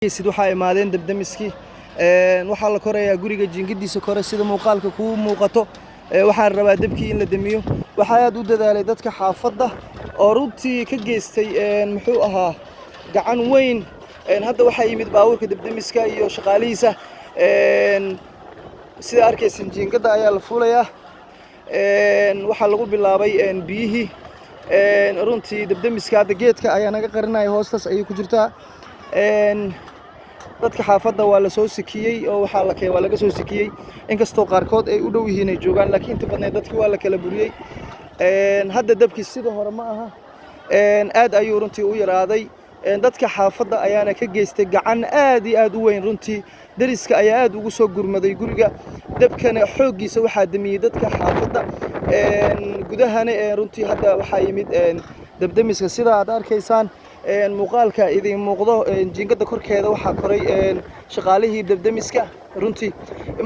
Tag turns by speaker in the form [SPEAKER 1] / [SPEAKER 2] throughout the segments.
[SPEAKER 1] sid waxa imaadeen dabdamiski waxa la korayaa guriga jiingadiisa kore sida muuqaalka ku muuqato waxaan rabaa dabkii in la damiyo waxa aad u dadaalay dadka xaafadda oo runtii ka geystay muxuu ahaa gacan weyn hadda waxa yimid baabuurka dabdamiska iyo shaqaalihiisa sida arkaysan jiingada ayaa la fuulayaa waxa lagu bilaabay biyihii runtii dabdamiska hadda geedka ayaa naga qarinaya hoostaas ayay ku jirtaa dadka xaafadda waa la soo sikiyay oo waa laga soo sikiyay inkastoo qaarkood ay u dhow yihiin ay joogaan laakiin inta badan dadkii waa la kala buriyay hadda dabkii sida hore ma aha aad ayuu runtii u yaraaday dadka xaafadda ayaana ka geystay gacan aad iyo aad u weyn runtii dariska ayaa aad ugu soo gurmaday guriga dabkana xooggiisa waxaa damiyay dadka xaafadda gudahana runtii hadda waxaa yimid dabdamiska sida aad arkaysaan muuqaalka idin muuqdo jiingada korkeeda waxaa koray shaqaalihii dabdamiska runtii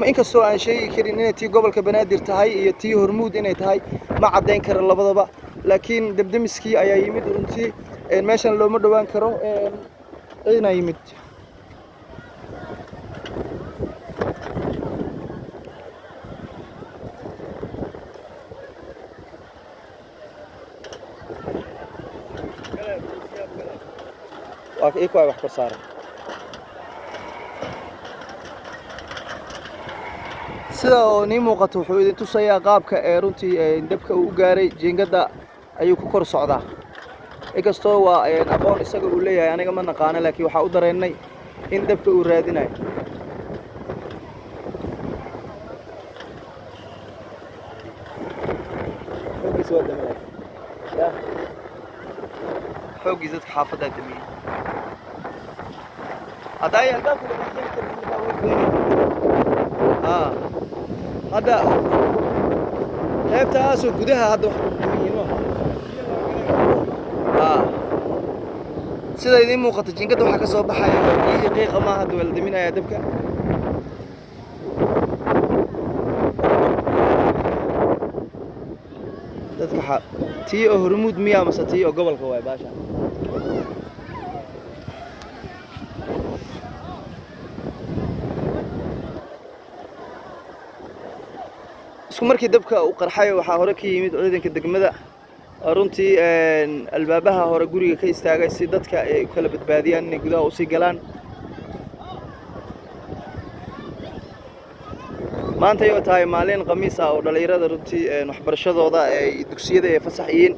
[SPEAKER 1] inkastoo aan sheegi karin inay tii gobolka Banaadir tahay iyo tii Hormuud inay tahay ma cadeyn karo labadaba laakiin dabdamiskii ayaa yimid runtii meeshan looma dhawaan karo inay yimid إيه كوي وحكر صار سida ni muuqato wuxuu idin tusayaa qaabka runtii dabka uu gaaray jiingada ayuu ku kor socdaa inkastoo waa aqoon isaga uu leeyahay aniga ma naqaan laakiin waxa u dareennay in dabka uu raadinayo xooggiis dadka xaafadda damiyay هذا الباب هذا قيبتها اسو غدها هذا sida idin muuqato jiingada waxa ka soo baxaya biyihii qiiqa ma hadda wala daminaya dabka dadka tii Hormuud miya ama tii gobolka way baasha isku markii dabka uu qarxay waxa hore ka yimid ciidanka degmada runtii albaabaha hore guriga ka istaagay si dadka ay kala badbaadiyaan inay gudaha u sii galaan maanta ay tahay maalin khamiis ah oo dhalinyarada runtii waxbarashadooda ay dugsiyada ay fasaxiyeen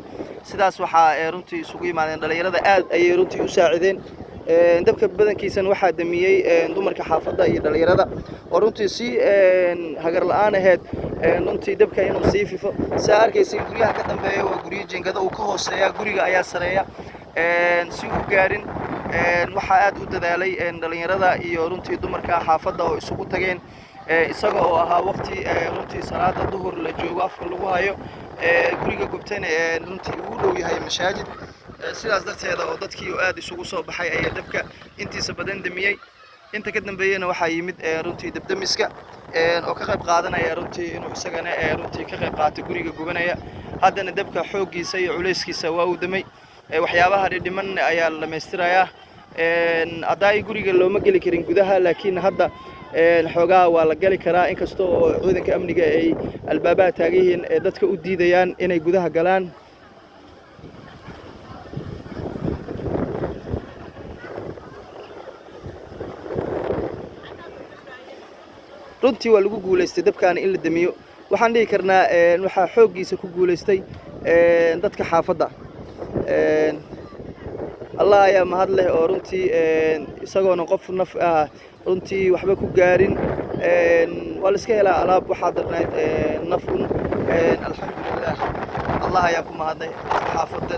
[SPEAKER 1] sidaas waxa runtii isugu yimaadeen dhalinyarada aad ay runtii u saacideen dabka badankiisan waxa damiyay dumarka xaafadda iyo dhalinyarada oo runtii si hagar la'aan ahayd runtii dabka inuu sii fifo saa arkaysiin guriyaha ka dambeeya waa guriyo jiingada uu ka hooseeya guriga ayaa sareeya si uu gaarin waxa aad u dadaalay dhalinyarada iyo runtii dumarka xaafadda oo isugu tageen isaga oo ahaa waqti runtii salaada duhur la joogo afka lagu hayo guriga gubtana runtii uu dhow yahay masaajid sidaas darteeda oo dadkii aad isugu soo baxay ayaa dabka intiisa badan damiyay inta ka dambeeyana waxa yimid runtii dabdamiska oo ka qayb qaadanaya runtii inuu isagana runtii ka qayb qaato guriga gubanaya haddana dabka xooggiisa iyo culeyskiisa waa uu damay waxyaabaha dhiman ayaa la dhameystirayaa aday guriga looma gali karin gudaha laakiin hadda xoogaa waa la gali karaa inkastoo ciidanka amniga ay albaabaha taagan dadka u diidayaan inay gudaha galaan runtii waa lagu guuleystay dabkaana in la damiyo waxaan dhihi karnaa waxa xooggiisa ku guuleystay dadka xaafadda Allah ayaa mahad leh oo runtii isagoona qof naf ah runtii waxba ku gaarin waa la iska helaa alaab waxa darnayd nafun alxamdulillah Allah ayaa ku mahadnay xaafadda